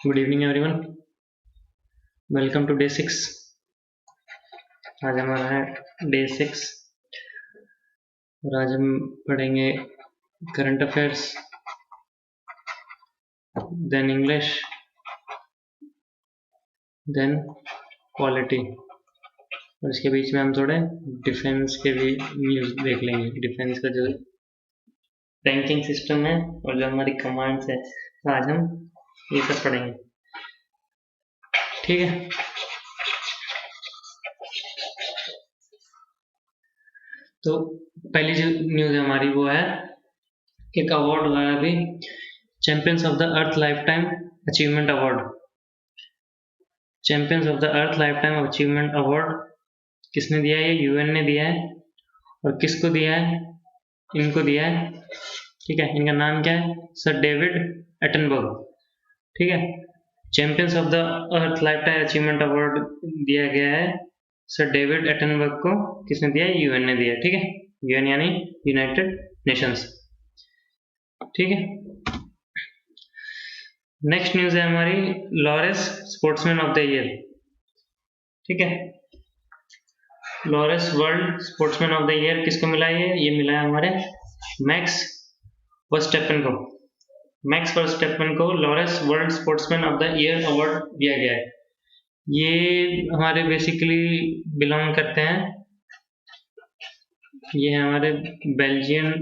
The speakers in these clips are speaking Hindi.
Good evening everyone, welcome to day 6। आज हमारा है डे 6 और आज हम पढ़ेंगे current affairs, then English, then polity और इसके बीच में हम थोड़े डिफेंस के भी न्यूज़ देख लेंगे। डिफेंस का जो रैंकिंग सिस्टम है और जो हमारी कमांड्स है, तो आज हम ये सब पढ़ेंगे। ठीक है, तो पहली जो न्यूज़ है हमारी वो है एक अवार्ड हुआ है अभी, champions of the earth life time achievement award. Champions of the earth life time achievement award किसने दिया है? ये यूएन ने दिया है। और किसको दिया है? इनको दिया है। ठीक है, इनका नाम क्या है? Sir David Attenborough. ठीक है, champions of the earth life time achievement award दिया गया है सर डेविड एटनबर्ग को। किसने दिया है? यूएन ने दिया है। ठीक है, यूएन यानी यूनाइटेड नेशंस। ठीक है, नेक्स्ट न्यूज है हमारी Laureus sportsman of the year. ठीक है, Laureus world sportsman of the year किसको मिला है? ये मिला है हमारे मैक्स वर्स्टेपन को। मैक्स वर्स्टेपन को Laureus world sportsman of the year award दिया गया है। ये हमारे बेसिकली बिलोंग करते हैं, ये हमारे बेल्जियन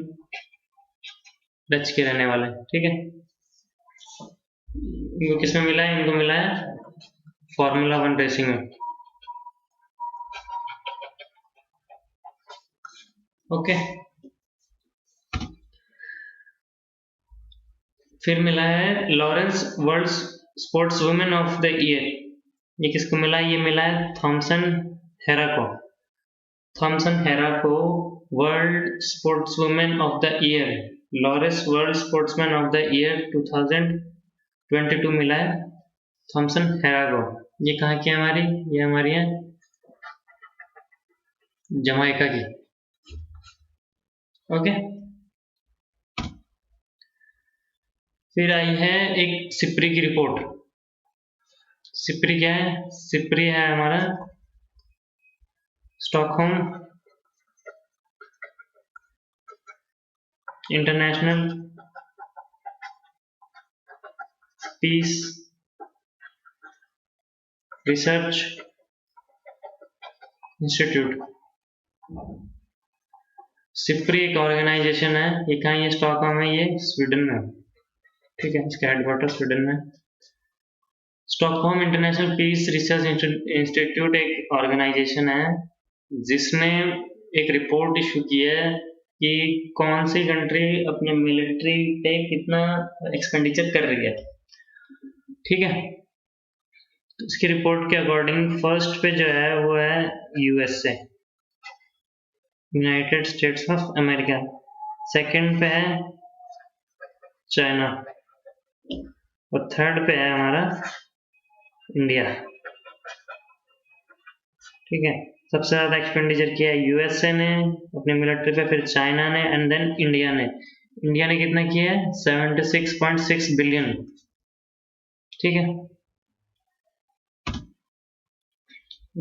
डच के रहने वाले। ठीक है, इनको किसमें मिला है? इनको मिला है फॉर्मूला 1 रेसिंग में। ओके, फिर मिला है Lawrence world sports women of the year. ये किसको मिला है? ये मिला है थॉमसन हेरा को। थॉमसन हेरा को world sports women of the year, Lawrence world sportsman of the year 2022 मिला है थॉमसन हेरा को। ये कहाँ की है हमारी? ये हमारी है जमाइका की। ओके, फिर आई है एक सिप्री की रिपोर्ट। सिप्री क्या है? सिप्री है हमारा Stockholm International Peace Research Institute. SIPRI एक ऑर्गेनाइजेशन है। ये कहाँ? ये स्टॉकहोम है, ये स्वीडन में। ठीक है, इसका हेडक्वार्टर स्वीडन में। Stockholm International Peace Research Institute एक ऑर्गेनाइजेशन है जिसने एक रिपोर्ट इशू की है कि कौन सी कंट्री अपने मिलिट्री पे कितना एक्सपेंडिचर कर रही है। ठीक है, तो इसकी रिपोर्ट के अकॉर्डिंग फर्स्ट पे जो है वो है USA, United states of America. Second पे है चाइना और थर्ड पे है हमारा इंडिया। ठीक है, सबसे ज्यादा एक्सपेंडिचर किया है यूएसए ने अपने मिलिट्री पे, फिर चाइना ने एंड देन इंडिया ने। इंडिया ने कितना किया है? 76.6 बिलियन। ठीक है,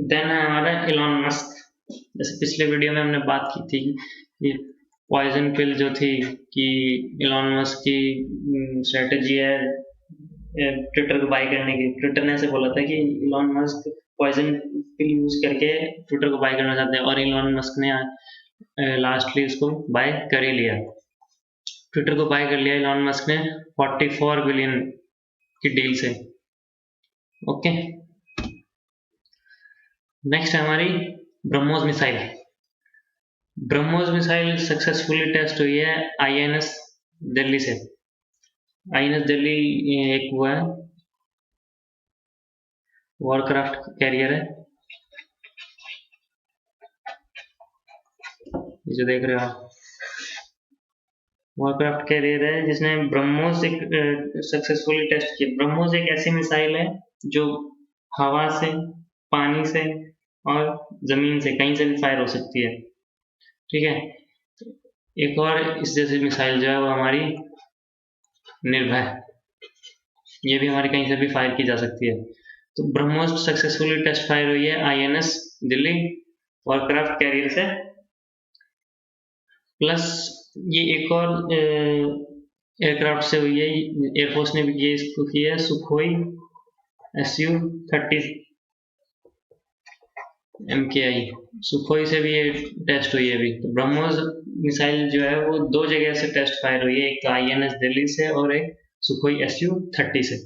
देन है हमारा इलॉन मस्क। जैसे पिछले वीडियो में हमने बात की थी कि पॉइजन पिल जो थी कि इलॉन मस्क की स्ट्रेटेजी है ट्विटर को बाय करने की। ट्विटर ने ऐसे बोला था कि इलॉन मस्क पॉइजन पिल यूज करके ट्विटर को बाय करना चाहते हैं और इलॉन मस्क ने लास्टली उसको बाय कर ही लिया। ट्विटर को बाय कर लिया इलॉन मस्क ने 44 बिलियन की डील से। ओके, नेक्स्ट है हमारी BrahMos missile. BrahMos missile successfully test हुई है आईएनएस दिल्ली से। आईएनएस दिल्ली एक हुआ है वॉरक्राफ्ट कैरियर है, ये जो देख रहे हो आप वॉरक्राफ्ट कैरियर है जिसने ब्रह्मोस एक सक्सेसफुली टेस्ट किया। ब्रह्मोस एक ऐसी मिसाइल है जो हवा से, पानी से और जमीन से कहीं से भी फायर हो सकती है। ठीक है, एक और इस जैसी मिसाइल जो है वो हमारी निर्भय ये भी हमारी कहीं से भी फायर की जा सकती है। तो ब्रह्मोस सक्सेसफुली टेस्ट फायर हुई है INS दिल्ली एयरक्राफ्ट कैरियर से, प्लस ये एक और एयरक्राफ्ट से हुई है, एयरफोर्स ने भी ये इसको की है, सुखोई Su-30 MKI, सुखोई से भी ये टेस्ट हुई है अभी। तो ब्रह्मोस मिसाइल जो है वो 2 जगह से टेस्ट फायर हुई है, एक तो INS दिल्ली से और एक सुखोई Su-30 से।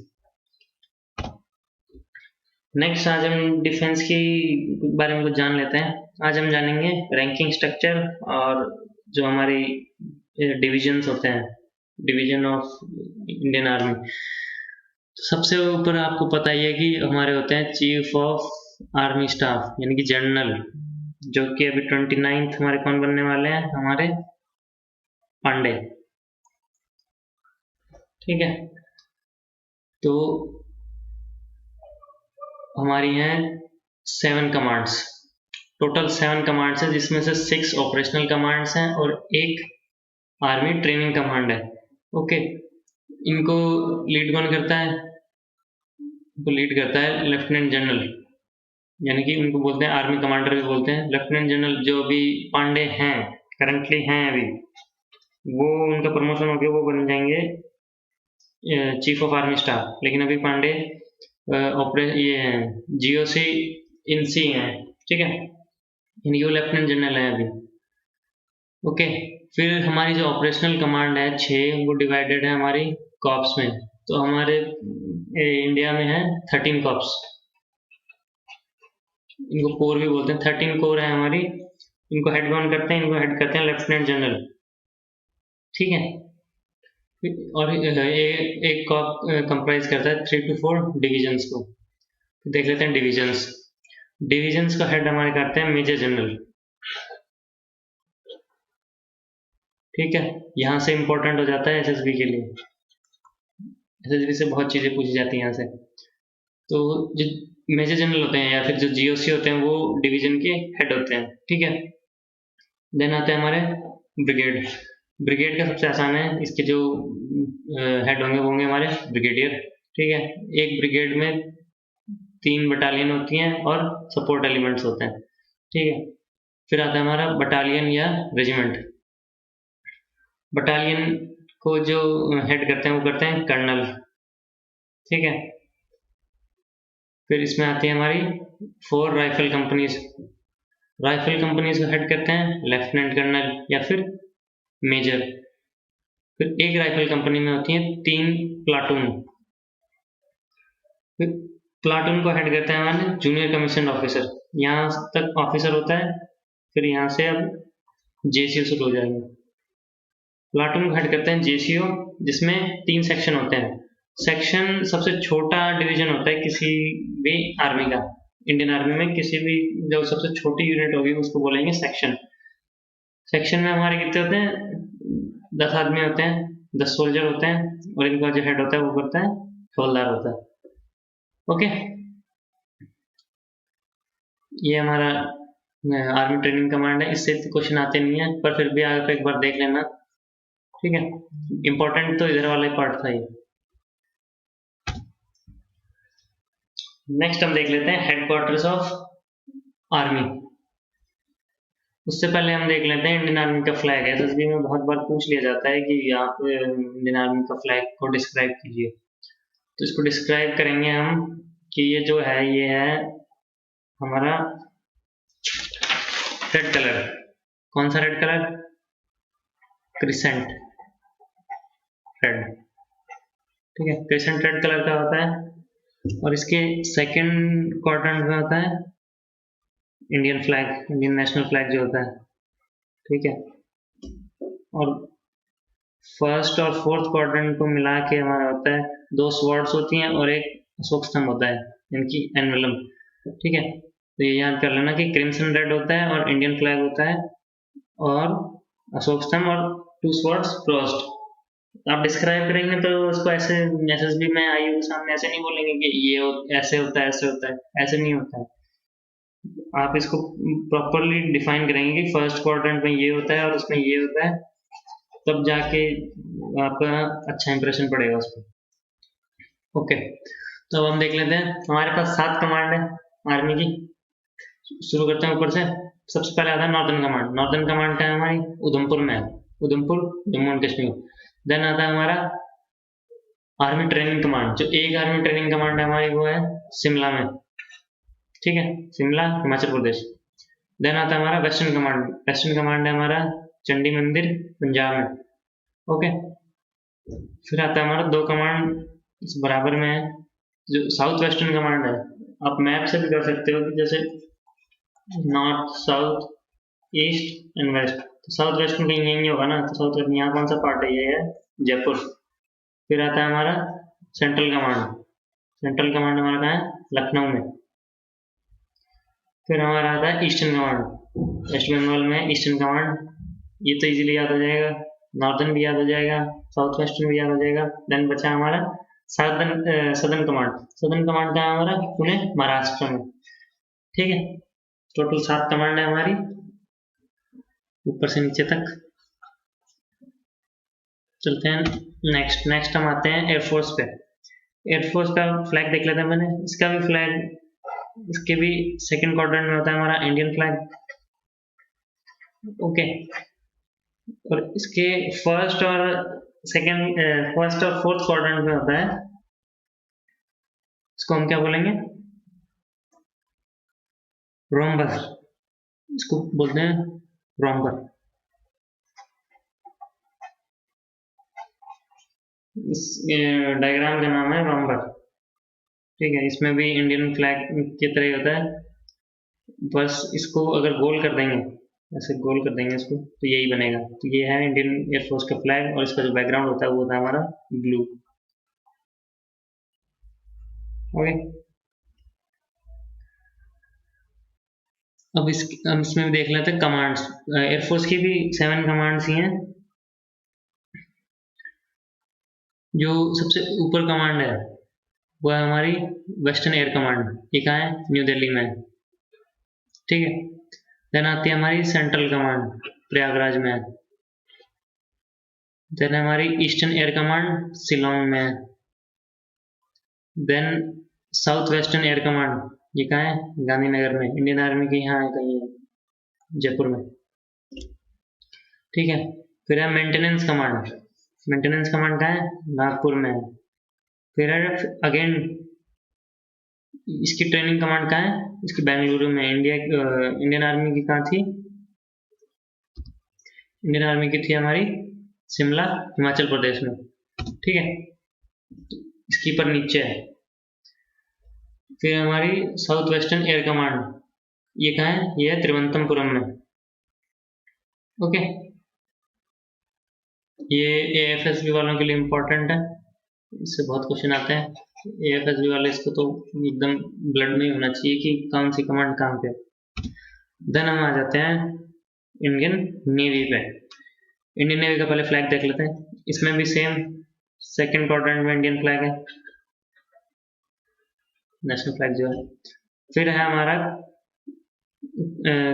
नेक्स्ट आज हम डिफेंस की बारे में कुछ जान लेते हैं। आज हम जानेंगे रैंकिंग स्ट्रक्चर और जो हमारी डिविजन्स होते हैं, डिवीजन ऑफ इंडियन आर्मी। तो सबसे ऊपर आपको पता ही है कि हमारे होते हैं चीफ ऑफ आर्मी स्टाफ यानी कि जनरल, जो कि अभी 29th हमारे कौन बनने वाले हैं, हमारे पांडे। ठीक है, तो हमारी हैं 7 कमांड्स, टोटल 7 कमांड्स हैं, जिसमें से 6 ऑपरेशनल कमांड्स हैं और एक आर्मी ट्रेनिंग कमांड है। ओके, इनको लीड कौन करता है? इनको लीड करता है लेफ्टिनेंट जनरल, यानी कि उनको बोलते हैं आर्मी कमांडर भी बोलते हैं। लेफ्टिनेंट जनरल जो अभी पांडे हैं, करंटली हैं अभी, वो उनका प्रमोशन होकर वो बन जाएंगे चीफ ऑफ आर्मी स्टाफ, लेकिन अभी पांडे ये हैं GOC इन सी हैं। ठीक है, यानी वो लेफ्टिनेंट जनरल है अभी। ओके, फिर हमारी जो ऑपरेशनल कमांड है 6, वो डिवाइडेड है हमारी कॉर्प्स में। तो हमारे इंडिया में है 13 कॉर्प्स, इनको कोर भी बोलते हैं। 13 कोर है हमारी, इनको हेड कौन करते हैं? इनको हेड करते हैं लेफ्टिनेंट जनरल। ठीक है, और एक कॉर्प कंप्राइज करता है 3 to 4 डिविजन्स को। देख लेते हैं डिविजन्स। डिविजन्स का हेड हमारे करते हैं मेजर जनरल। ठीक है, यहाँ से इंपॉर्टेंट हो जाता है SSB के लिए, SSB से बहुत चीजें पूछी जाती हैं यहाँ से। तो जो मेजर जनरल होते हैं या फिर जो GOC होते हैं वो डिवीजन के हेड होते हैं। ठीक है, देन आते हैं हमारे ब्रिगेड। ब्रिगेड का सबसे आसान है, इसके जो हेड होंगे वो होंगे हमारे ब्रिगेडियर। ठीक है, एक ब्रिगेड में 3 बटालियन होती हैं और सपोर्ट एलिमेंट्स होते हैं। ठीक है, फिर आता है हमारा बटालियन या रेजिमेंट। बटालियन को जो हेड करते हैं वो करते हैं कर्नल। ठीक है, फिर इसमें आती है हमारी 4 राइफल कंपनीज। राइफल कंपनीज को हेड करते हैं लेफ्टिनेंट कर्नल या फिर मेजर। फिर एक राइफल कंपनी में होती है 3 प्लाटून। फिर प्लाटून को हेड करते हैं हमारे जूनियर कमीशन ऑफिसर, यहाँ तक ऑफिसर होता है। फिर यहाँ से अब JCO शुरू हो जाएंगे। प्लाटून को हेड करते हैं JCO, जिसमें 3 सेक्शन होते हैं। सेक्शन सबसे छोटा डिवीजन होता है किसी भी आर्मी का। इंडियन आर्मी में किसी भी जो सबसे छोटी यूनिट होगी उसको बोलेंगे सेक्शन। सेक्शन में हमारे कितने होते हैं? 10 आदमी होते हैं, 10 सोल्जर होते हैं, और इनका जो हेड होता है वो करता है हवलदार होता है। ओके, ये हमारा आर्मी ट्रेनिंग कमांड है। इससे क्वेश्चन आते नहीं है, पर फिर भी आप एक बार देख लेना। ठीक है, इंपॉर्टेंट तो इधर वाला ही पार्ट था ये। नेक्स्ट हम देख लेते हैं हेडक्वार्टर्स ऑफ आर्मी। उससे पहले हम देख लेते हैं इंडियन आर्मी का फ्लैग। SSB में बहुत बार पूछ लिया जाता है कि आप इंडियन आर्मी का फ्लैग को डिस्क्राइब कीजिए। तो इसको डिस्क्राइब करेंगे हम कि ये जो है ये है हमारा रेड कलर। कौन सा रेड कलर? Crescent red. ठीक है, क्रिसेंट रेड कलर का होता है, और इसके सेकंड क्वाड्रेंट में होता है Indian flag, Indian national flag जो होता है। ठीक है, और फर्स्ट और फोर्थ क्वाड्रेंट को मिला के हमारा होता है 2 स्वॉर्ड्स होती हैं और एक अशोक स्तंभ होता है, यानी कि एनवेलम। ठीक है, तो ये याद कर लेना कि क्रिम्सन रेड होता है और इंडियन फ्लैग होता है, और अशोक स्तंभ और 2 स्वॉर्ड्स क्रॉस्ड। आप डिस्क्राइब करेंगे तो उसको ऐसे SSB में IU के सामने ऐसे नहीं बोलेंगे कि ये ऐसे होता है, ऐसे होता है, ऐसे नहीं होता है। आप इसको प्रॉपरली डिफाइन करेंगे कि फर्स्ट क्वाड्रेंट में ये होता है और उसमें ये होता है, तब जाके आपका अच्छा इंप्रेशन पड़ेगा उस पर। ओके, तो अब हम देख लेते हैं। हमारे पास 7 कमांड है आर्मी की। शुरू करते हैं ऊपर से। सबसे पहले आता है नॉर्दर्न कमांड। नॉर्दर्न कमांड क्या है हमारी? उधमपुर में है। उधमपुर, जम्मू एंड कश्मीर। देन आता है हमारा आर्मी ट्रेनिंग कमांड। जो एक आर्मी ट्रेनिंग कमांड है हमारी वो है शिमला में। ठीक है, शिमला हिमाचल प्रदेश। देन आता है हमारा वेस्टर्न कमांड। वेस्टर्न कमांड है हमारा चंडी मंदिर पंजाब में। ओके, फिर आता है हमारा 2 कमांड इस बराबर में है, जो साउथ वेस्टर्न कमांड है। आप मैप से भी कर सकते हो कि जैसे north south east and west. तो साउथ वेस्ट में कहीं यही होगा ना, तो साउथ वेस्ट यहाँ कौन सा पार्ट है? ये है जयपुर। फिर आता है हमारा सेंट्रल कमांड। सेंट्रल कमांड हमारा कहाँ है? लखनऊ में। फिर हमारा आता है ईस्टर्न कमांड। वेस्ट बंगाल में ईस्टर्न कमांड। ये तो इजीली याद हो जाएगा। नॉर्दर्न भी याद हो जाएगा, साउथ वेस्टर्न भी याद हो जाएगा। देन बचा हमारा सदर्न कमांड। सदर्न कमांड का है हमारा पुणे महाराष्ट्र में। ठीक है, टोटल 7 कमांड है हमारी ऊपर से नीचे तक। चलते हैं नेक्स्ट। नेक्स्ट हम आते हैं एयरफोर्स पे। एयरफोर्स का फ्लैग देख लेते हैं। मैंने इसका भी फ्लैग, इसके भी सेकंड क्वाड्रेंट में होता है हमारा इंडियन फ्लैग। ओके, और इसके फर्स्ट और सेकंड, फर्स्ट और फोर्थ क्वाड्रेंट में होता है, इसको हम क्या बोलेंगे? रोम्बस। इसको बोलते हैं रोम्बर। इस डायग्राम का नाम है रोम्बर। ठीक है, इसमें भी इंडियन फ्लैग की तरह ही होता है, बस इसको अगर गोल कर देंगे, ऐसे गोल कर देंगे इसको, तो यही बनेगा। तो ये है इंडियन एयरफोर्स का फ्लैग, और इसका जो बैकग्राउंड होता है वो होता है हमारा ब्लू। ओके, अब हम इसमें भी देख लेते हैं कमांड्स। एयरफोर्स की भी 7 कमांड्स ही हैं। जो सबसे ऊपर कमांड है वो है हमारी वेस्टर्न एयर कमांड। ये कहाँ है? न्यू दिल्ली में है। ठीक है, देन आती है हमारी सेंट्रल कमांड, प्रयागराज में है। देन हमारी ईस्टर्न एयर कमांड शिलोंग में है। Then south western air command, ये कहाँ है? गांधीनगर में। इंडियन आर्मी के यहाँ है कहीं, जयपुर में। ठीक है, फिर है मेंटेनेंस कमांड। मेंटेनेंस कमांड कहाँ है? नागपुर में है। फिर है अगेन, इसकी ट्रेनिंग कमांड कहाँ है? इसकी बेंगलुरु में। इंडियन आर्मी की कहाँ थी? इंडियन आर्मी की थी हमारी शिमला हिमाचल प्रदेश में। ठीक है, इसकी पर नीचे है। फिर हमारी साउथ वेस्टर्न एयर कमांड, ये कहाँ है? ये है तिरुवनंतपुरम में। ओके, ये एएफएसबी वालों के लिए इम्पोर्टेंट है, इससे बहुत क्वेश्चन आते हैं। एएफएसबी वाले इसको तो एकदम ब्लड में होना चाहिए कि कौन सी कमांड कहाँ पे। देन हम आ जाते हैं इंडियन नेवी पे। इंडियन नेवी का पहले फ्लैग देख लेते हैं। इसमें भी सेम सेकंड क्वाड्रेंट में इंडियन फ्लैग है, नेशनल फ्लैग जो है। फिर है हमारा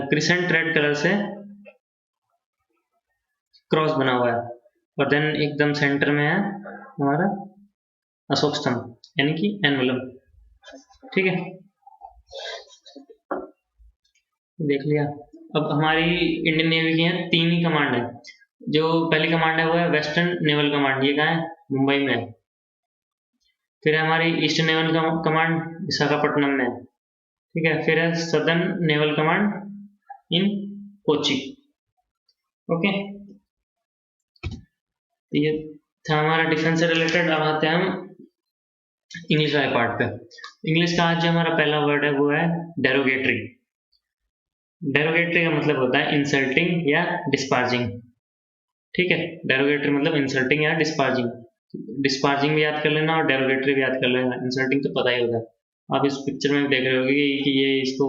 क्रिसेंट रेड कलर से क्रॉस बना हुआ है, और देन एकदम सेंटर में है हमारा अशोक स्तंभ, यानी कि एनवलम। ठीक है, देख लिया। अब हमारी इंडियन नेवी की है 3 ही कमांड है। जो पहली कमांड है वो है वेस्टर्न नेवल कमांड, ये कहाँ है? मुंबई में है। फिर है हमारी ईस्टर्न नेवल कमांड, विशाखापट्टनम में है। ठीक है, फिर है southern naval command in Kochi. Okay, ये था हमारा डिफेंस से रिलेटेड। अब आते हैं हम इंग्लिश वाले पार्ट पे। इंग्लिश का आज जो हमारा पहला वर्ड है वो है डेरोगेटरी। डेरोगेटरी का मतलब होता है इंसल्टिंग या डिस्पार्जिंग। ठीक है, डेरोगेटरी मतलब इंसल्टिंग या डिस्पार्जिंग। डिस्पार्जिंग भी याद कर लेना और डेरोगेटरी भी याद कर लेना। इंसल्टिंग तो पता ही होगा, आप इस पिक्चर में देख रहे होगे कि ये इसको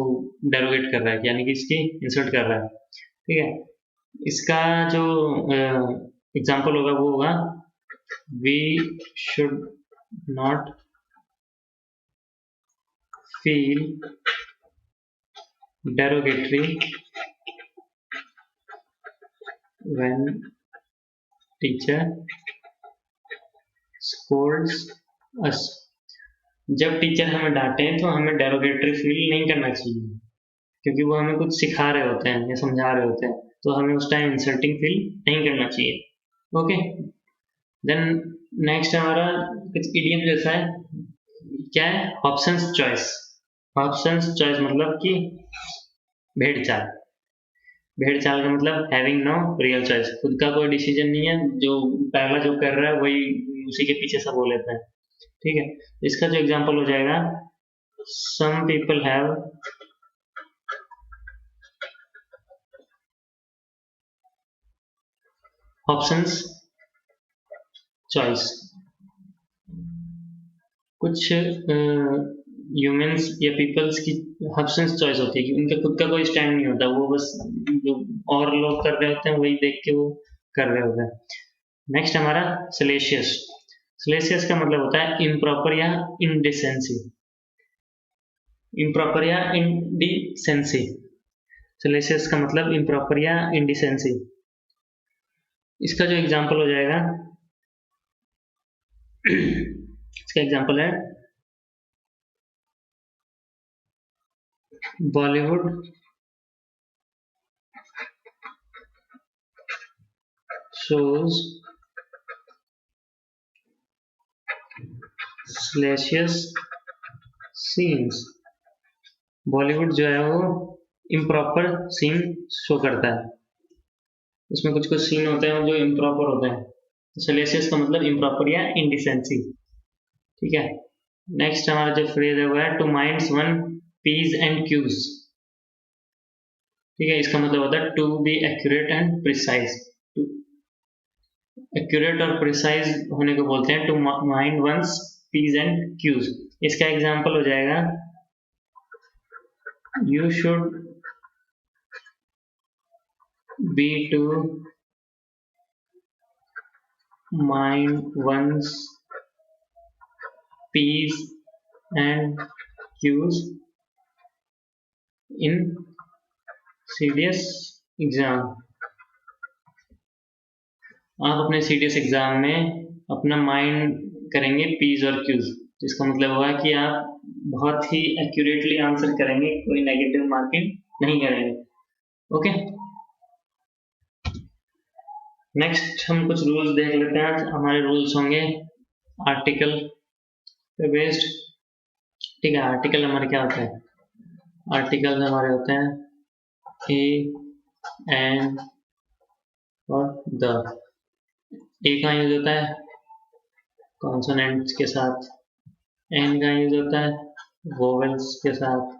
डेरोगेट कर रहा है, यानी कि इसकी इंसल्ट कर रहा है। ठीक है, इसका जो एग्जाम्पल होगा वो होगा we should not feel derogatory when teacher scolds us. जब टीचर हमें डांटे तो हमें डेरोगेटरी फील नहीं करना चाहिए, क्योंकि वो हमें कुछ सिखा रहे होते हैं या समझा रहे होते हैं, तो हमें उस टाइम इंसल्टिंग फील नहीं करना चाहिए। ओके, देन नेक्स्ट हमारा कुछ इडियम जैसा है, क्या है, ऑप्शंस चॉइस। ऑप्शंस चॉइस मतलब कि भेड़ चाल। भेड़ चाल का मतलब हैविंग नो रियल चॉइस, खुद का कोई डिसीजन नहीं है, जो पहला जो कर रहा है वही उसी के पीछे सब हो लेता है। ठीक है, इसका जो एग्जांपल हो जाएगा, some people have options choice. कुछ ह्यूमंस या पीपल्स की ऑप्शंस चॉइस होती है कि उनका खुद का कोई स्टैंड नहीं होता, वो बस जो और लोग कर रहे होते हैं वही देख के वो कर रहे होते हैं। नेक्स्ट हमारा सलेशियस। सलेशियस का मतलब होता है इम्प्रॉपर या इनडिसेंसी। इम्प्रॉपर या इंडिसेंसी। सलेशियस का मतलब इम्प्रॉपर या इंडिसेंसी। इसका जो एग्जांपल हो जाएगा, इसका एग्जांपल है Bollywood shows salacious scenes। Bollywood जो है वो इम्प्रॉपर सीन शो करता है, उसमें कुछ कुछ सीन होते हैं जो इम्प्रॉपर होते हैं। तो सलेसियस का मतलब इम्प्रॉपर या इंडिसेंसी। ठीक है, नेक्स्ट हमारा जो फ्रेज है वो है to minds one p's and q's. ठीक है, इसका मतलब होता है to be accurate and precise. Accurate और प्रिसाइज होने को बोलते हैं to mind one's p's and q's. इसका एग्जांपल हो जाएगा, you should be to mind one's p's and q's in CDS exam. आप अपने सीडीएस एग्जाम में अपना माइंड करेंगे पीज और क्यूज, इसका मतलब होगा कि आप बहुत ही एक्यूरेटली आंसर करेंगे, कोई नेगेटिव मार्किंग नहीं करेंगे। ओके, नेक्स्ट हम कुछ रूल्स देख लेते हैं। हमारे रूल्स होंगे आर्टिकल पे बेस्ड। ठीक है, आर्टिकल हमारे क्या होता है, आर्टिकल हमारे होते हैं ए, एंड और द। ए का यूज होता है कॉन्सोनेंट्स के साथ, एन का यूज होता है वोवेल्स के साथ,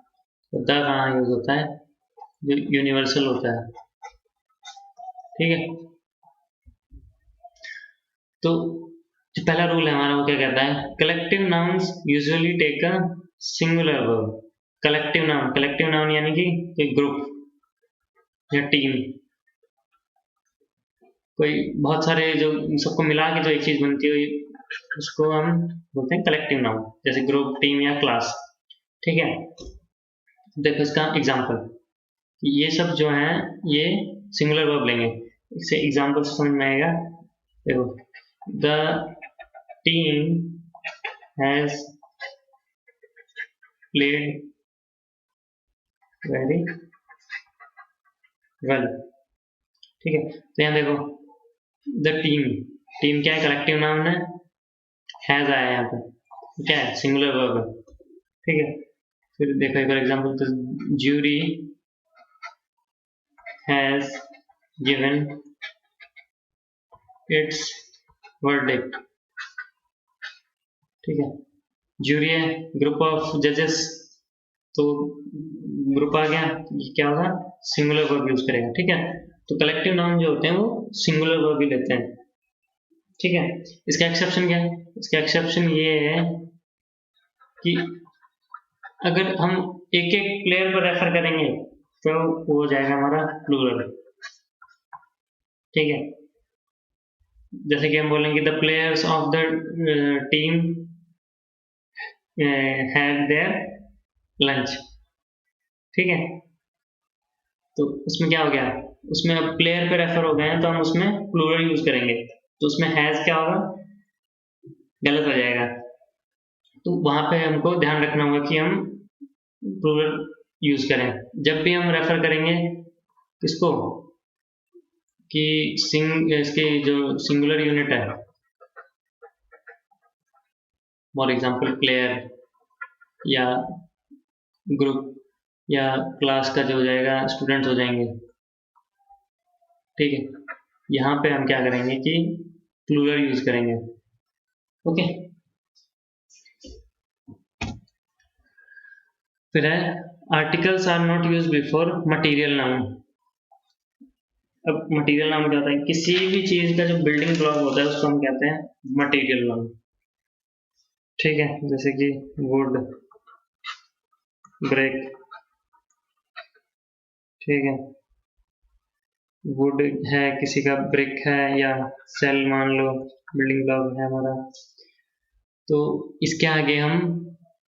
द का यूज होता है जो यूनिवर्सल होता है। ठीक है, तो जो पहला रूल है हमारा वो क्या कहता है, collective nouns usually take a singular verb. Collective noun यानी कि कोई ग्रुप या टीम, कोई बहुत सारे जो सबको मिला के जो एक चीज बनती है उसको हम बोलते हैं कलेक्टिव नाउन, जैसे ग्रुप, टीम या क्लास। ठीक है, देखो इसका एग्जांपल, ये सब जो है ये सिंगुलर वर्ब लेंगे, इससे एग्जांपल से समझ में आएगा। देखो, the team has played very well. ठीक है, तो यहाँ देखो द टीम, टीम क्या है, कलेक्टिव नाउन है, हैज आया यहाँ पे, क्या है, सिंगुलर वर्ब है। ठीक है, फिर देखो एक और एग्जांपल, तो jury has given it's verdict. ठीक है, ज्यूरी है ग्रुप ऑफ जजेस, तो ग्रुप आ गया, ये क्या होगा, सिंगुलर वर्ब यूज करेगा। ठीक है, तो कलेक्टिव नाउन जो होते हैं वो सिंगुलर वर्ब ही लेते हैं। ठीक है, इसका एक्सेप्शन क्या है, इसका एक्सेप्शन ये है कि अगर हम एक एक प्लेयर पर रेफर करेंगे तो वो हो जाएगा हमारा प्लूरल। ठीक है, जैसे कि हम बोलेंगे the players of the team had there lunch. ठीक है, तो उसमें क्या हो गया, उसमें अब प्लेयर पे रेफर हो गए हैं तो हम उसमें प्लूरल यूज करेंगे, तो उसमें हैज क्या होगा, गलत हो जाएगा। तो वहां पे हमको ध्यान रखना होगा कि हम प्लूरल यूज करें जब भी हम रेफर करेंगे किसको, कि इसकी जो सिंगुलर यूनिट है, फॉर एग्जांपल प्लेयर या ग्रुप या क्लास का जो हो जाएगा स्टूडेंट्स हो जाएंगे, ठीक है। यहाँ पे हम क्या करेंगे कि प्लूरल यूज करेंगे, ओके। फिर है articles are not use before material noun. अब मटीरियल नाउन क्या होता है, किसी भी चीज का जो बिल्डिंग ब्लॉक होता है उसको हम कहते हैं मटीरियल नाउन, ठीक है। जैसे कि वुड, ब्रेक, ठीक है, वुड है किसी का, ब्रिक है, या सेल मान लो बिल्डिंग ब्लॉक है हमारा, तो इसके आगे हम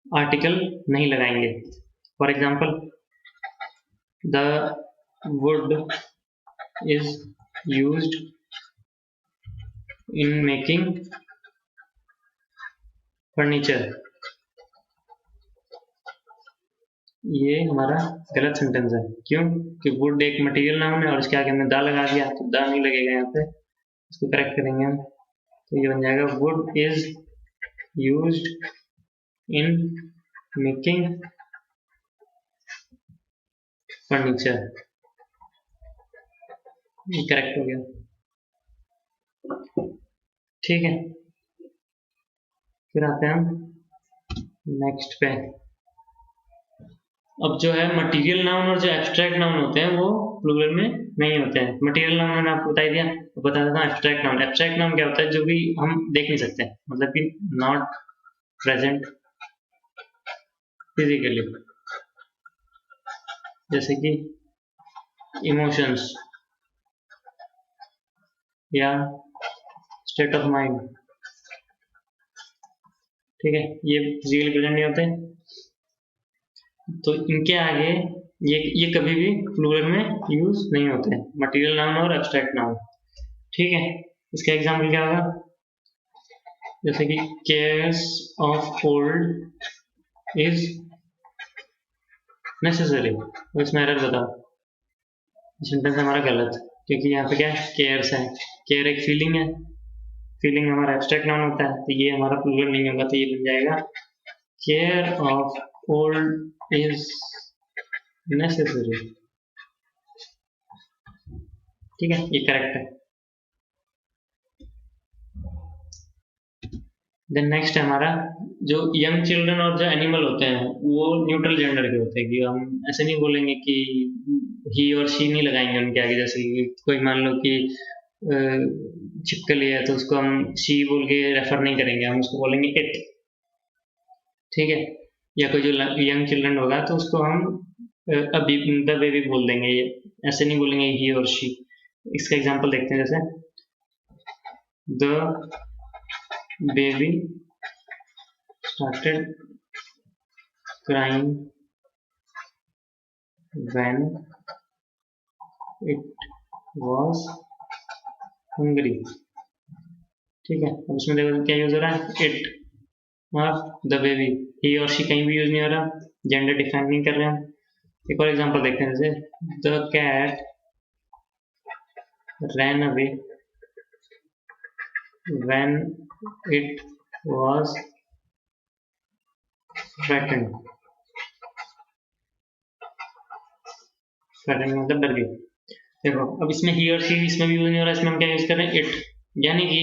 आर्टिकल नहीं लगाएंगे। For example the wood is used in making furniture, ये हमारा गलत सेंटेंस है। क्यों? कि वुड एक मटेरियल नाउन है और इसके आगे हमने दा लगा दिया, तो दा नहीं लगेगा यहाँ पे, इसको करेक्ट करेंगे हम, तो ये बन जाएगा would is used in making furniture, ये करेक्ट हो गया, ठीक है। फिर आते हैं हम नेक्स्ट पे। अब जो है मटेरियल नाउन और जो एब्स्ट्रैक्ट नाउन होते हैं वो प्लूरल में नहीं होते हैं। मटेरियल नाउन मैंने आपको बता दिया, तो बता देता हूँ एब्स्ट्रैक्ट नाउन। एब्स्ट्रैक्ट नाउन क्या होता है, जो भी हम देख नहीं सकते, मतलब कि नॉट प्रेजेंट फिजिकली, जैसे कि इमोशंस या स्टेट ऑफ माइंड, ठीक है, ये फिजिकली प्रेजेंट नहीं होते, तो इनके आगे ये कभी भी प्लूरल में यूज नहीं होते हैं, मटेरियल नाउन और एब्स्ट्रैक्ट नाउन, ठीक है। इसका एग्जाम्पल क्या होगा, जैसे कि cares of old is necessary, तो इसमें एरर बताओ, सेंटेंस हमारा गलत, क्योंकि यहाँ पे क्या है, केयर्स है, केयर एक फीलिंग है, फीलिंग हमारा एब्स्ट्रैक्ट नाउन होता है, तो ये हमारा प्लूरल नहीं होगा, तो ये बन जाएगा care of old is necessary, ठीक है, ये करेक्ट है। देन नेक्स्ट है हमारा जो यंग चिल्ड्रन और जो एनिमल होते हैं वो न्यूट्रल जेंडर के होते हैं, कि हम ऐसे नहीं बोलेंगे कि ही और शी नहीं लगाएंगे उनके आगे, जैसे कि कोई मान लो कि छिपकली है तो उसको हम शी बोल के रेफर नहीं करेंगे, हम उसको बोलेंगे इट, ठीक है। या कोई जो यंग चिल्ड्रन होगा तो उसको हम अभी द बेबी बोल देंगे, ऐसे नहीं बोलेंगे ही और शी। इसका एग्जांपल देखते हैं, जैसे the baby started crying when it was hungry, ठीक है। अब इसमें देखो क्या यूज हो रहा है, इट और द बेबी, ही और शी कहीं भी यूज नहीं हो रहा, जेंडर डिफाइन नहीं कर रहे हम। एक और एग्जांपल देखते हैं, जैसे the cat ran away when it was threatened, threatened मतलब डर गई। देखो अब इसमें ही और शी इसमें भी यूज नहीं हो रहा, इसमें हम क्या यूज कर रहे हैं, इट, यानी कि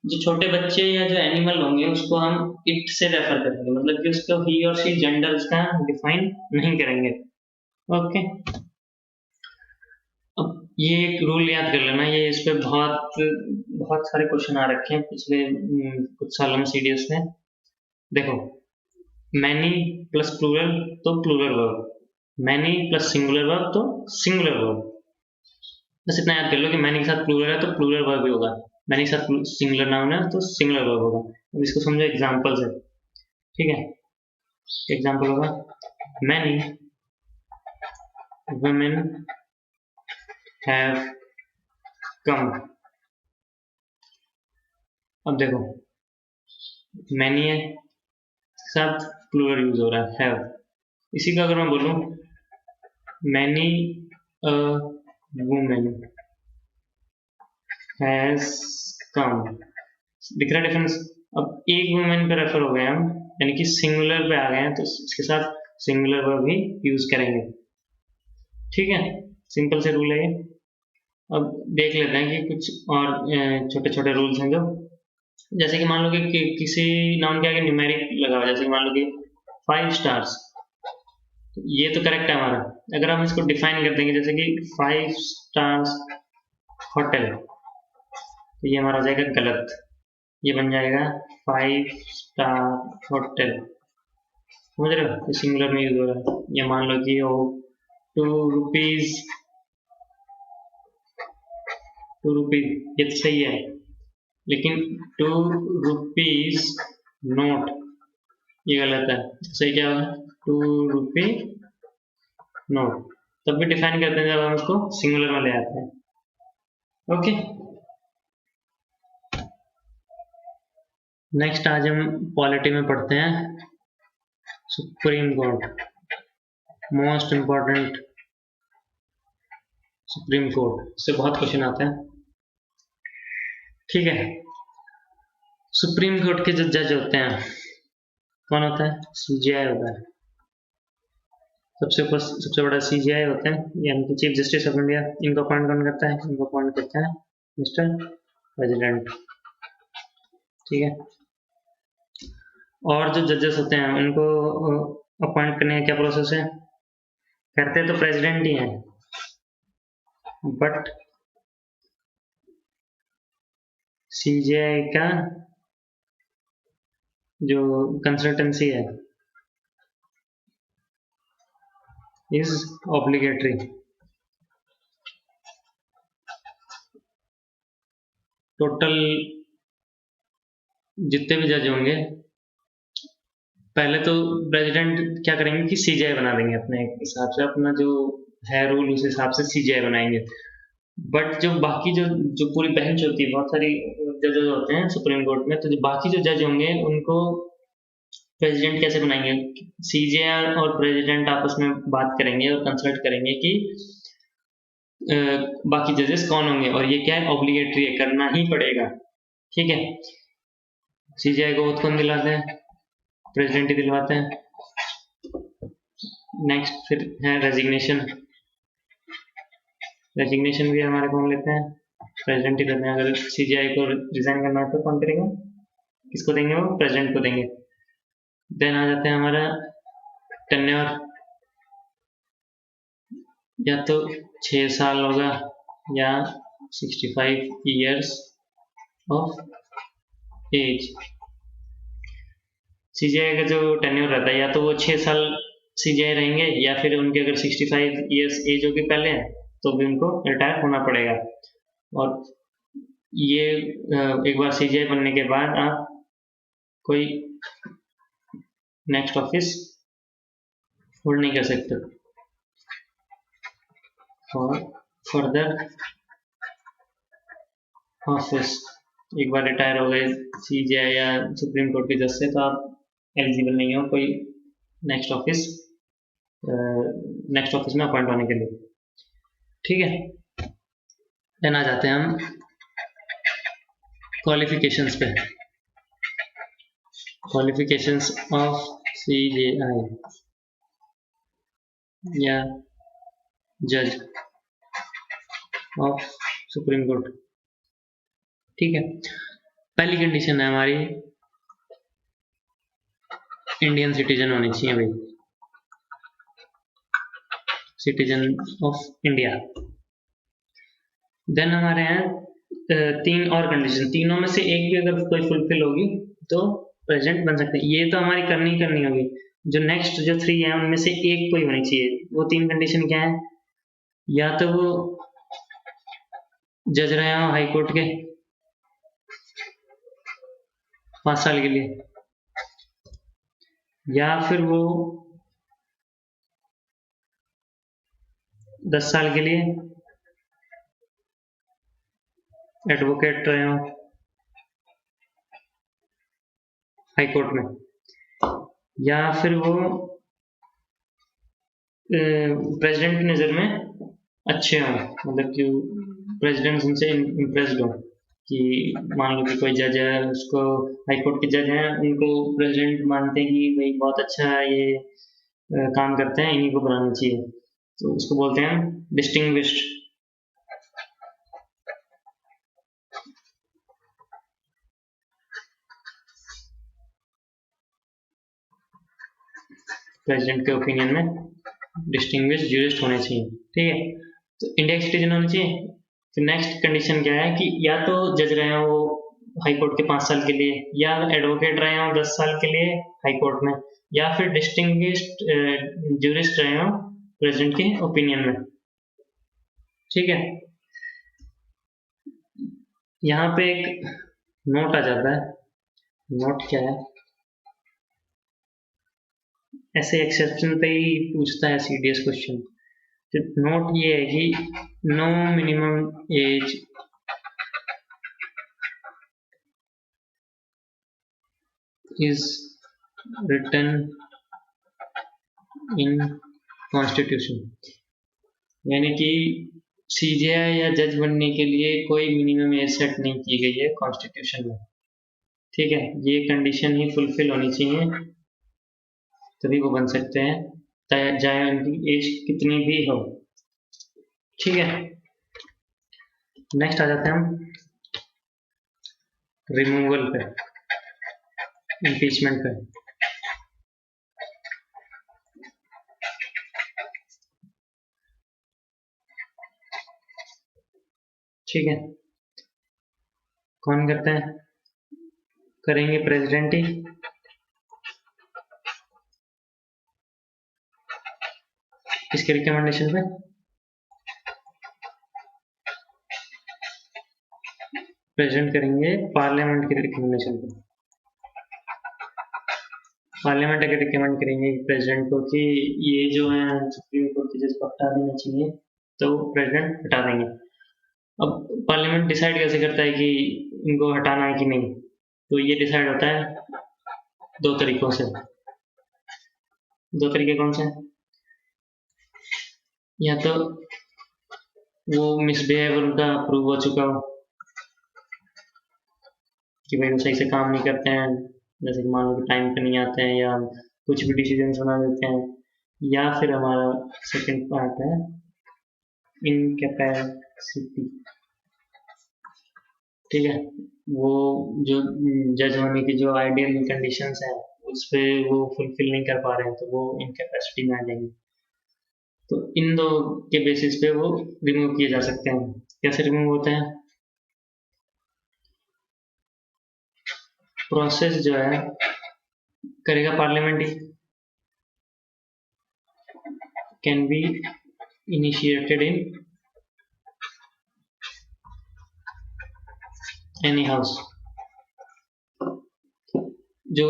जो छोटे बच्चे या जो एनिमल होंगे उसको हम इट से रेफर करेंगे, मतलब कि उसको ही और शी जेंडर का डिफाइन नहीं करेंगे, ओके। अब ये एक रूल याद कर लेना, ये इस पे बहुत बहुत सारे क्वेश्चन आ रखे हैं पिछले कुछ सालों में सीडीएस में। देखो मैनी प्लस प्लूरल तो plural verb, many plus singular verb तो सिंगुलर वर्ब, बस इतना याद कर लो कि मैनी के साथ प्लूरल है तो प्लूरल वर्ब भी होगा, मैनी के साथ सिंगुलर नाउन है तो सिंगुलर वर्ब होगा। अब इसको समझो एग्जांपल से, ठीक है। एग्जांपल होगा मैनी women have come, अब देखो मैनी है, साथ प्लूरल यूज हो रहा है हैव। इसी का अगर मैं बोलूं many a women has come, दिख रहा है डिफरेंस। अब एक वुमेन पे रेफर हो गए हम, यानी कि सिंगुलर पे आ गए हैं, तो इसके साथ सिंगुलर वर्ब भी यूज करेंगे। ठीक है, सिंपल से रूल है ये। अब देख लेते हैं कि कुछ और छोटे छोटे रूल्स हैं जो, जैसे कि मान लो कि किसी नाउन के आगे न्यूमेरिक लगा हुआ, जैसे कि मान लो कि 5 स्टार्स, तो ये तो करेक्ट है हमारा। अगर हम इसको डिफाइन कर देंगे जैसे कि 5 स्टार्स होटल, तो ये हमारा हो जाएगा गलत, ये बन जाएगा 5 स्टार होटल। समझ रहे हो, तो सिंगुलर में यूज हो रहा है। या मान लो कि वो 2 रुपीज, 2 रुपीज, ये तो सही है, लेकिन 2 रुपीज नोट ये गलत है। तो सही क्या होगा, 2 रुपी नोट। तब भी डिफाइन करते हैं जब हम उसको सिंगुलर में ले आते हैं। ओके, नेक्स्ट आज हम पॉलिटी में पढ़ते हैं supreme court, most important supreme court, इससे बहुत क्वेश्चन आते हैं। ठीक है, सुप्रीम कोर्ट के जो जज होते हैं कौन होता है, सीजीआई होता है। सबसे बड़ा सीजीआई होते हैं, यानी कि चीफ जस्टिस ऑफ इंडिया। इनको अपॉइंट कौन करता है, इनको अपॉइंट करता है मिस्टर प्रेसिडेंट। ठीक है, और जो जजेस होते हैं उनको अपॉइंट करने का क्या प्रोसेस है, करते तो प्रेसिडेंट ही हैं, बट सीजीआई का जो कंसल्टेंसी है इज ऑब्लिगेटरी। टोटल जितने भी जज होंगे, पहले तो प्रेसिडेंट क्या करेंगे कि सीजीआई बना देंगे अपने हिसाब से, अपना जो है रूल उस हिसाब से सीजीआई बनाएंगे। बट जो बाकी जो पूरी बेंच होती है, बहुत सारी जजेस होते हैं सुप्रीम कोर्ट में, तो जो बाकी जो जज होंगे उनको प्रेसिडेंट कैसे बनाएंगे, सीजीआई और प्रेसिडेंट आपस में बात करेंगे और कंसल्ट करेंगे कि बाकी जजेस कौन होंगे, और ये क्या है, ऑब्लिगेटरी है, करना ही पड़ेगा। ठीक है, सीजीआई को वोट कौन दिलाते हैं, प्रेसिडेंट ही दिलवाते हैं। नेक्स्ट फिर है रेजिग्नेशन, रेजिग्नेशन भी हमारे कौन लेते हैं, प्रेसिडेंट ही लेते हैं। अगर सीजीआई को रिजाइन करना है तो कौन करेगा, किसको देंगे, वो प्रेसिडेंट को देंगे। देन आ जाते हैं हमारा टेन्योर, या तो 6 साल होगा या 65 ईयर्स ऑफ एज। सीजीआई का जो टेन्योर रहता है, या तो वो 6 साल सीजीआई रहेंगे, या फिर उनके अगर 65 ईयर्स एज होगी पहले, तो भी उनको रिटायर होना पड़ेगा। और ये एक बार सीजीआई बनने के बाद आप कोई नेक्स्ट ऑफिस होल्ड नहीं कर सकते। और फर्दर ऑफिस, एक बार रिटायर हो गए सीजीआई या सुप्रीम कोर्ट के जज से, तो आप एलिजिबल नहीं हो कोई नेक्स्ट ऑफिस में अपॉइंट होने के लिए। ठीक है, देन आ जाते हैं हम क्वालिफिकेशंस पे, क्वालिफिकेशंस ऑफ सीजीआई या जज ऑफ सुप्रीम कोर्ट। ठीक है, पहली कंडीशन है हमारी इंडियन सिटीजन होनी चाहिए भाई, सिटीजन ऑफ इंडिया। देन हमारे हैं 3 और कंडीशन, तीनों में से एक भी अगर कोई फुलफिल होगी तो प्रेसिडेंट बन सकते हैं। ये तो हमारी करनी होगी। जो नेक्स्ट जो 3 है उनमें से एक कोई होनी चाहिए। वो 3 कंडीशन क्या है, या तो वो जज रहे हो हाई कोर्ट के 5 साल के लिए, या फिर वो 10 साल के लिए एडवोकेट रहे हो हाई कोर्ट में, या फिर वो प्रेसिडेंट की नज़र में अच्छे हों, मतलब कि प्रेसिडेंट उनसे इम्प्रेस्ड हो, कि मान लो कि कोई जज है, उसको हाई कोर्ट के जज हैं, उनको प्रेसिडेंट मानते हैं कि भाई बहुत अच्छा ये काम करते हैं, इन्हीं को बनाना चाहिए, तो उसको बोलते हैं डिस्टिंग्विश्ड प्रेसिडेंट के ओपिनियन में डिस्टिंग्विश्ड ज्यूरिस्ट होने चाहिए। ठीक है, तो इंडिया के सिटीजन होने चाहिए। फिर नेक्स्ट कंडीशन क्या है कि या तो जज रहे हो वो हाई कोर्ट के 5 साल के लिए, या एडवोकेट रहे हो 10 साल के लिए हाई कोर्ट में, या फिर डिस्टिंग्विश्ड ज्यूरिस्ट रहे हो प्रेसिडेंट के ओपिनियन में। ठीक है, यहाँ पे एक नोट आ जाता है। नोट क्या है, ऐसे एक्सेप्शन पे ही पूछता है सीडीएस क्वेश्चन। तो नोट ये है कि no minimum age is written in constitution, यानी कि सीजेआई या जज बनने के लिए कोई मिनिमम एज सेट नहीं की गई है कॉन्स्टिट्यूशन में। ठीक है, ये कंडीशन ही फुलफिल होनी चाहिए तभी वो बन सकते हैं, चाहे उनकी एज कितनी भी हो। ठीक है, नेक्स्ट आ जाते हैं हम रिमूवल पे, इम्पीचमेंट पे। ठीक है, कौन करते हैं, करेंगे प्रेसिडेंट ही। किसके रिकमेंडेशन पे, प्रेसिडेंट करेंगे पार्लियामेंट के रिकमेंडेशन पे। पार्लियामेंट अगर रिकमेंड करेंगे प्रेसिडेंट को कि ये जो है सुप्रीम कोर्ट के जज को हटा देना चाहिए, तो प्रेसिडेंट हटा देंगे। अब पार्लियामेंट डिसाइड कैसे करता है कि इनको हटाना है कि नहीं, तो ये डिसाइड होता है दो तरीकों से। दो तरीके कौन से, या तो वो मिसबिहेव उनका प्रूव हो चुका हो कि भाई वो सही से काम नहीं करते हैं, जैसे कि मान लो कि टाइम पे नहीं आते हैं या कुछ भी डिसीजन बना देते हैं, या फिर हमारा सेकंड पार्ट है इनकैपेसिटी। ठीक है, वो जो जज होने की जो आइडियल कंडीशंस हैं उस पे वो फुलफिल नहीं कर पा रहे हैं, तो वो इनकैपेसिटी में आ जाएंगे। तो इन दो के बेसिस पे वो रिमूव किए जा सकते हैं। कैसे रिमूव होते हैं, प्रोसेस जो है करेगा parliament he, can be initiated in any house. जो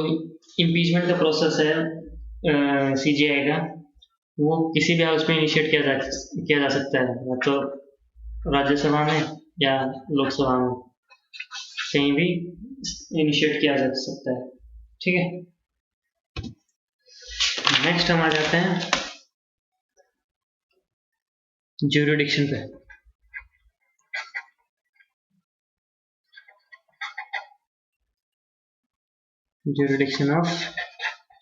इम्पीचमेंट का प्रोसेस है सीजीआई का, वो किसी भी हाउस में इनिशिएट किया जा सकता है, या तो राज्यसभा में या लोकसभा में, कहीं भी इनिशिएट किया जा सकता है। ठीक है, नेक्स्ट हम आ जाते हैं ज्यूरिडिक्शन पे। Jurisdiction of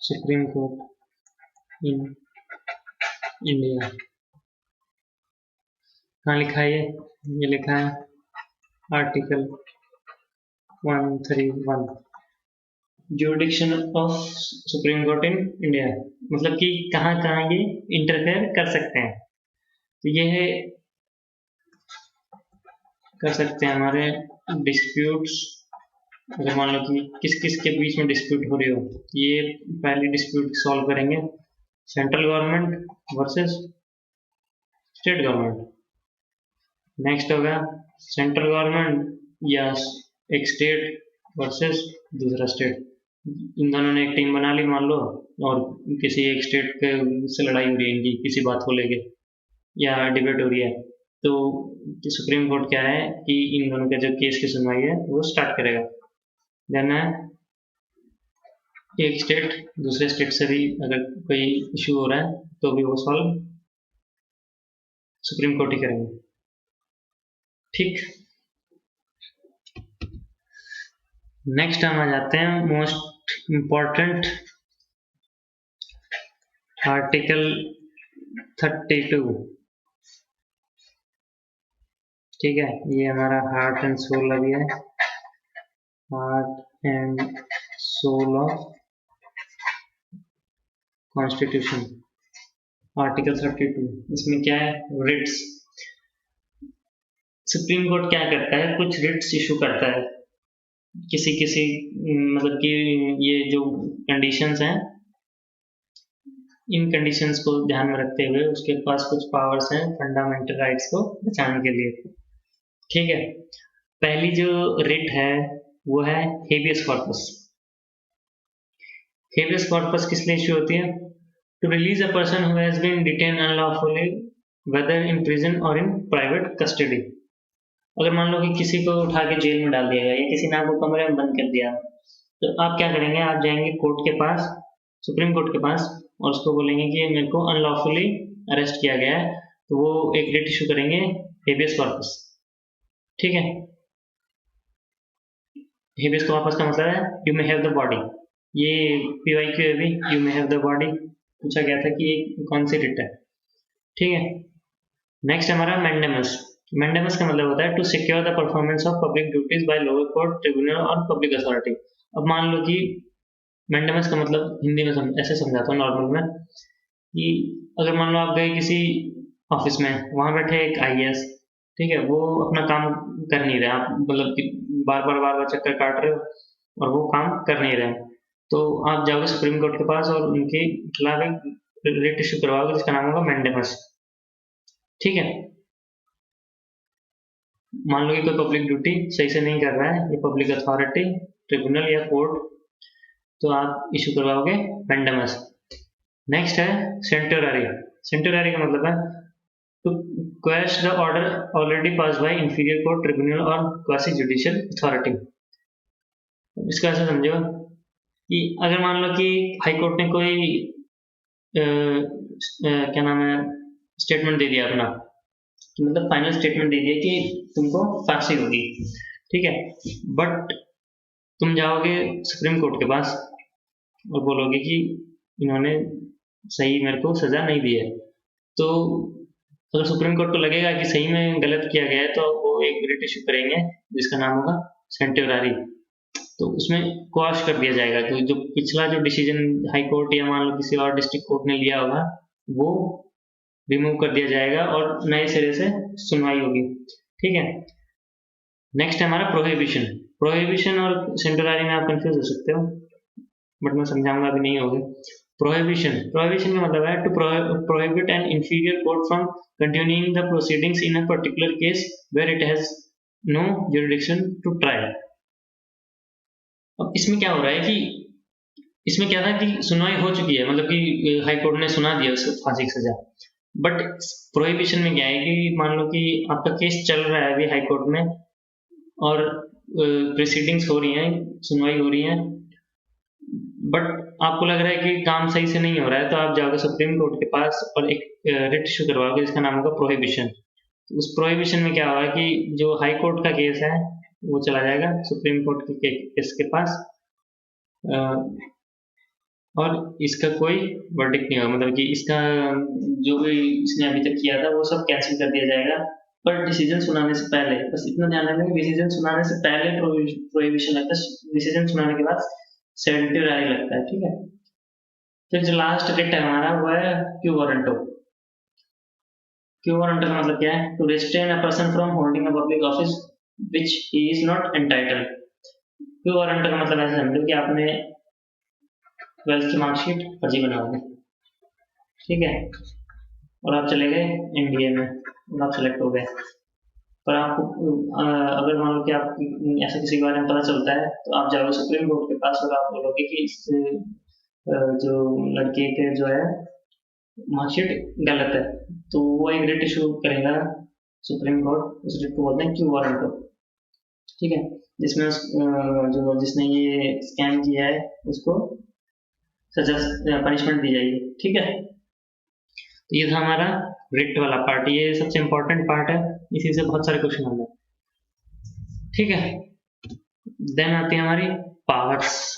supreme court in India. कहाँ लिखा है ये लिखा है article 131, jurisdiction of supreme court in India, मतलब कि कहाँ कहाँ ये इंटरफेयर कर सकते हैं। तो ये है, कर सकते हैं हमारे डिस्प्यूट्स, अगर मान लो कि किस किस के बीच में डिस्प्यूट हो रही हो, ये पहले डिस्प्यूट सॉल्व करेंगे, central government versus state government. Next होगा सेंट्रल गवर्नमेंट या एक स्टेट वर्सेस दूसरा स्टेट। इन दोनों ने एक टीम बना ली मान लो, और किसी एक स्टेट के से लड़ाई हो रही है इनकी किसी बात को लेके, या डिबेट हो रही है, तो सुप्रीम कोर्ट क्या है कि इन दोनों के जो केस की सुनवाई है वो स्टार्ट करेगा। देन है एक स्टेट दूसरे स्टेट से भी अगर कोई इशू हो रहा है तो भी वो सॉल्व सुप्रीम कोर्ट ही करेंगे। ठीक, नेक्स्ट हम आ जाते हैं मोस्ट इम्पॉर्टेंट आर्टिकल 32। ठीक है, ये हमारा हार्ट एंड सोल अभी है, heart and soul of constitution, article 32। इसमें क्या है, रिट्स। सुप्रीम कोर्ट क्या करता है, कुछ रिट्स इशू करता है किसी किसी मतलब कि ये जो कंडीशंस हैं, इन कंडीशंस को ध्यान में रखते हुए उसके पास कुछ पावर्स हैं फंडामेंटल राइट्स को बचाने के लिए। ठीक है, पहली जो रिट है वो है हेबियस कॉर्पस। हेबियस कॉर्पस किस लिए इशू होती है, to release a person who has been detain unlawfully whether in prison और इन प्राइवेट कस्टडी। अगर मान लो कि किसी को उठा के जेल में डाल दिया गया या किसी ने आपको कमरे में बंद कर दिया, तो आप क्या करेंगे, आप जाएंगे कोर्ट के पास, सुप्रीम कोर्ट के पास, और उसको बोलेंगे कि मेरे को अनलॉफुली अरेस्ट किया गया है, तो वो एक रिट इशू करेंगे, हेबियस कॉर्पस। ठीक है, हेबियस कॉर्पस का मतलब है you may have the body. ये पीवाईक्यू है भी, you may have the body पूछा गया था कि ये कौन सी रिट है। ठीक है, नेक्स्ट हमारा मैंडेमस। मैंडेमस का मतलब होता है to secure the performance of public duties by lower court, tribunal और पब्लिक अथॉरिटी। अब मान लो कि मैंडेमस का मतलब हिंदी में ऐसे समझाता हूँ नॉर्मल में, कि अगर मान लो आप गए किसी ऑफिस में, वहां बैठे एक आईएएस, ठीक है, वो अपना काम कर नहीं रहे, आप मतलब कि बार बार चक्कर काट रहे हो और वो काम कर नहीं रहे, तो आप जाओगे सुप्रीम कोर्ट के पास और उनके खिलाफ एक रिट इशू करवाओगे जिसका नाम होगा मैंडेमस। ठीक है, मान लो कि कोई पब्लिक ड्यूटी सही से नहीं कर रहा है, ये पब्लिक अथॉरिटी, ट्रिब्यूनल या कोर्ट, तो आप इशू करवाओगे मैंडेमस। नेक्स्ट है सेंटोररी। सेंटोररी का मतलब है to quash the order already pass by inferior court, tribunal और क्वासी जुडिशियल अथॉरिटी। इसको ऐसे समझो कि अगर मान लो कि हाई कोर्ट ने कोई क्या नाम है स्टेटमेंट दे दिया अपना, कि मतलब फाइनल स्टेटमेंट दे दिया कि तुमको फांसी होगी, ठीक है, बट तुम जाओगे सुप्रीम कोर्ट के पास और बोलोगे कि इन्होंने सही मेरे को सजा नहीं दी है, तो अगर सुप्रीम कोर्ट को लगेगा कि सही में गलत किया गया है, तो वो एक रिट इशू करेंगे जिसका नाम होगा सेंटोररी। तो उसमें क्वाश कर दिया जाएगा, तो जो पिछला जो डिसीजन हाई कोर्ट या मान लो किसी और डिस्ट्रिक्ट कोर्ट ने लिया होगा वो रिमूव कर दिया जाएगा और नए सिरे से सुनवाई होगी। ठीक है, नेक्स्ट है हमारा प्रोहिबिशन। प्रोहिबिशन और सेंटोररी में आप कंफ्यूज हो सकते हो, बट मैं समझाऊंगा, अभी नहीं होगे। प्रोहिबिशन, प्रोहिबिशन का मतलब है to prohibit an inferior court from continuing the proceedings in a particular case where it has no jurisdiction to try. अब इसमें क्या हो रहा है कि इसमें क्या था कि सुनवाई हो चुकी है, मतलब कि हाई कोर्ट ने सुना दिया उसको फांसी की सजा, बट प्रोहिबिशन में क्या है कि मान लो कि आपका केस चल रहा है अभी हाई कोर्ट में और प्रोसीडिंग्स हो रही हैं, सुनवाई हो रही है, बट आपको लग रहा है कि काम सही से नहीं हो रहा है, तो आप जाओगे सुप्रीम कोर्ट के पास और एक रिट इशू करवाओगे जिसका नाम होगा प्रोहिबिशन। उस प्रोहिबिशन में क्या होगा कि जो हाई कोर्ट का केस है वो चला जाएगा सुप्रीम कोर्ट के केस के पास, और इसका कोई वर्डिक्ट नहीं होगा, मतलब कि इसका जो भी इसने अभी तक किया था वो सब कैंसिल कर दिया जाएगा, पर डिसीजन सुनाने से पहले बस इतना ध्यान रखना कि डिसीजन सुनाने से पहले प्रोहिबिशन लगता है, डिसीजन सुनाने के बाद सेंटोररी लगता है। ठीक है, फिर जो लास्ट रिट है हमारा वो है क्यू वारंटो। क्यू वारंटो का मतलब क्या है, to restrain a person from holding a public office which he is not entitled. Quo warranto का मतलब ऐसे समझो कि आपने 12th की मार्कशीट फर्जी बनाओगे, ठीक है, और आप चले गए एनडीए में और आप सेलेक्ट हो गए, पर आपको अगर मान लो कि आप ऐसा किसी के बारे में पता चलता है, तो आप जाओगे सुप्रीम कोर्ट के पास और आप बोलोगे कि इस जो लड़के के जो है मार्कशीट गलत है, तो वो एक रिट इशू करेगा सुप्रीम कोर्ट, उस रिट को बोलते हैं क्यू वारंटो। ठीक है, जिसमें जो जिसने ये स्कैम किया है उसको सजा पनिशमेंट दी जाएगी। ठीक है, तो ये था हमारा रिट वाला पार्ट, ये सबसे इंपॉर्टेंट पार्ट है, इसी से बहुत सारे क्वेश्चन आते हैं। ठीक है, देन आती है हमारी पावर्स।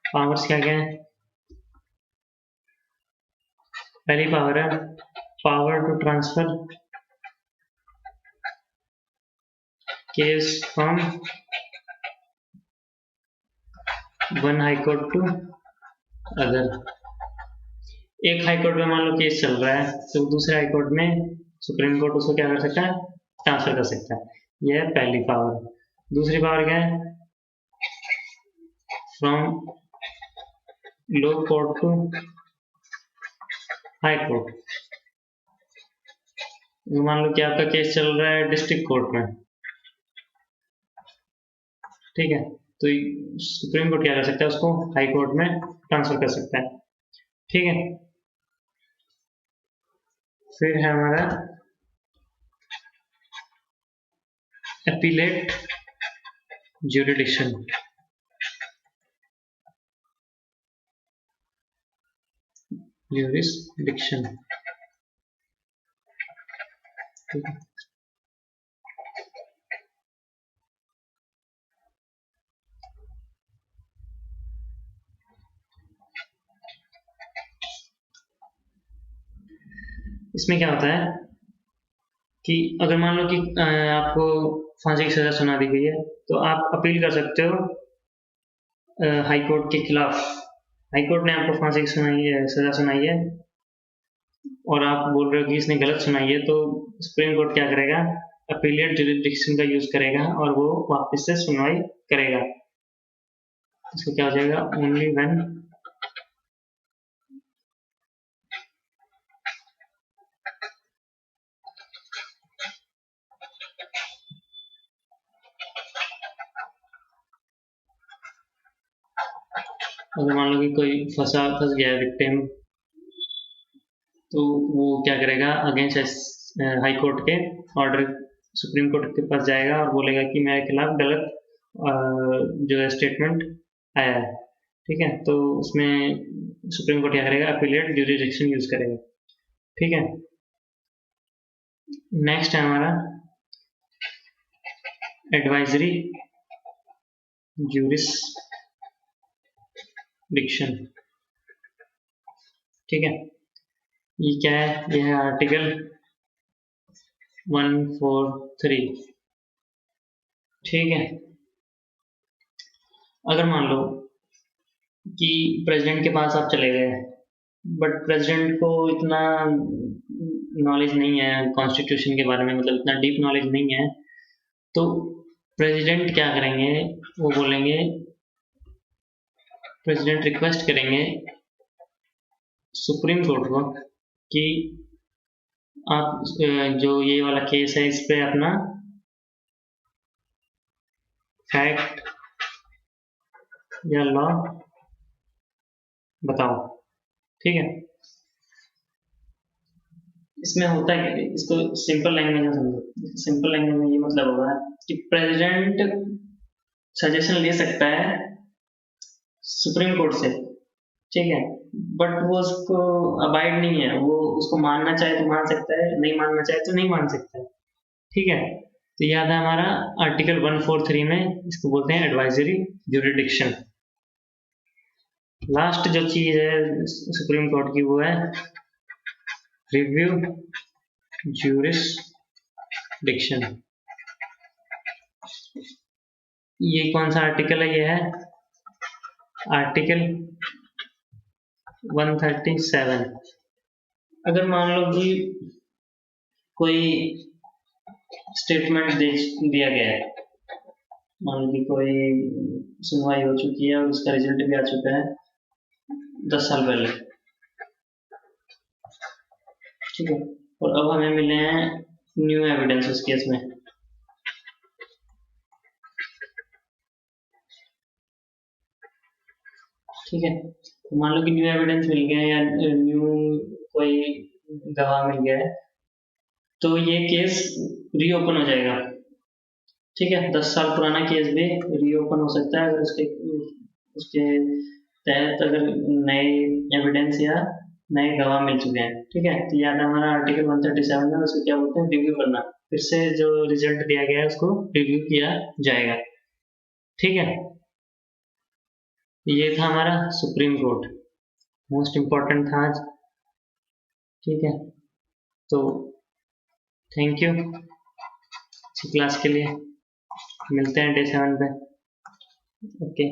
पावर्स क्या क्या है? पहली पावर है power to transfer case from one high court to other. एक हाई कोर्ट में मान लो केस चल रहा है, तो दूसरे हाई कोर्ट में सुप्रीम कोर्ट उसको क्या कर सकता है? ट्रांसफर कर सकता है। यह है पहली पावर। दूसरी पावर क्या है? From low court to high court. मान लो कि आपका केस चल रहा है डिस्ट्रिक्ट कोर्ट में, ठीक है, तो सुप्रीम कोर्ट क्या कर सकता है? उसको हाई कोर्ट में ट्रांसफर कर सकता है। ठीक है, फिर है हमारा अपीलेट ज्यूरिडिक्शन। ज्यूरिसडिक्शन, ठीक है, इसमें क्या होता है कि अगर मान लो कि आपको फांसी की सजा सुना दी गई है, तो आप अपील कर सकते हो हाई कोर्ट के खिलाफ। हाई कोर्ट ने आपको फांसी की सजा सुनाई है, और आप बोल रहे हो कि इसने गलत सुनाई है, तो सुप्रीम कोर्ट क्या करेगा? अपीलेट जुरिडिक्शन का यूज करेगा और वो वापस से सुनवाई करेगा। इसको क्या हो जाएगा? ओनली व्हेन अगर मान लो कि कोई फंस गया है विक्टिम, तो वो क्या करेगा? अगेंस्ट हाई कोर्ट के ऑर्डर सुप्रीम कोर्ट के पास जाएगा और बोलेगा कि मेरे खिलाफ गलत जो है स्टेटमेंट आया है। ठीक है, तो उसमें सुप्रीम कोर्ट क्या करेगा? अपीलेट ज्यूरिडिक्शन यूज करेगा। ठीक है, नेक्स्ट है हमारा एडवाइजरी ज्यूरिसडिक्शन। ठीक है, ये क्या है? ये है आर्टिकल 143। ठीक है, अगर मान लो कि प्रेसिडेंट के पास आप चले गए, बट प्रेसिडेंट को इतना नॉलेज नहीं है कॉन्स्टिट्यूशन के बारे में, मतलब इतना डीप नॉलेज नहीं है, तो प्रेसिडेंट क्या करेंगे? वो बोलेंगे, प्रेसिडेंट रिक्वेस्ट करेंगे सुप्रीम कोर्ट को कि आप जो ये वाला केस है, इस पे अपना फैक्ट या लॉ बताओ। ठीक है, इसमें होता है कि इसको सिंपल लैंग्वेज में समझो। सिंपल लैंग्वेज में ये मतलब होगा कि प्रेसिडेंट सजेशन ले सकता है सुप्रीम कोर्ट से, ठीक है, बट वो उसको अबाइड नहीं है, वो उसको मानना चाहे तो मान सकता है, नहीं मानना चाहे तो नहीं मान सकता है। ठीक है, तो याद है हमारा आर्टिकल 143 में इसको बोलते हैं एडवाइजरी ज्यूरिडिक्शन। लास्ट जो चीज है सुप्रीम कोर्ट की, वो है रिव्यू ज्यूरिसडिक्शन। ये कौन सा आर्टिकल है? ये है आर्टिकल 137। अगर मान लो कि कोई स्टेटमेंट दिया गया है, मान लो कि कोई सुनवाई हो चुकी है और उसका रिजल्ट भी आ चुका है 10 साल पहले, ठीक है, और अब हमें मिले हैं न्यू एविडेंस उस केस में। ठीक है, तो मान लो कि न्यू एविडेंस मिल गया है या न्यू कोई गवाह मिल गया है, तो ये केस रीओपन हो जाएगा। ठीक है, 10 साल पुराना केस भी रीओपन हो सकता है अगर उसके उसके तहत अगर नए एविडेंस या नए गवाह मिल चुके हैं। ठीक है, तो याद है हमारा आर्टिकल 137 में उसको क्या बोलते हैं, रिव्यू करना। फिर से जो रिजल्ट दिया गया है उसको रिव्यू किया जाएगा। ठीक है, ये था हमारा सुप्रीम कोर्ट, मोस्ट इम्पोर्टेंट था आज। ठीक है, तो थैंक यू अच्छी क्लास के लिए। मिलते हैं डे 7 पे। ओके।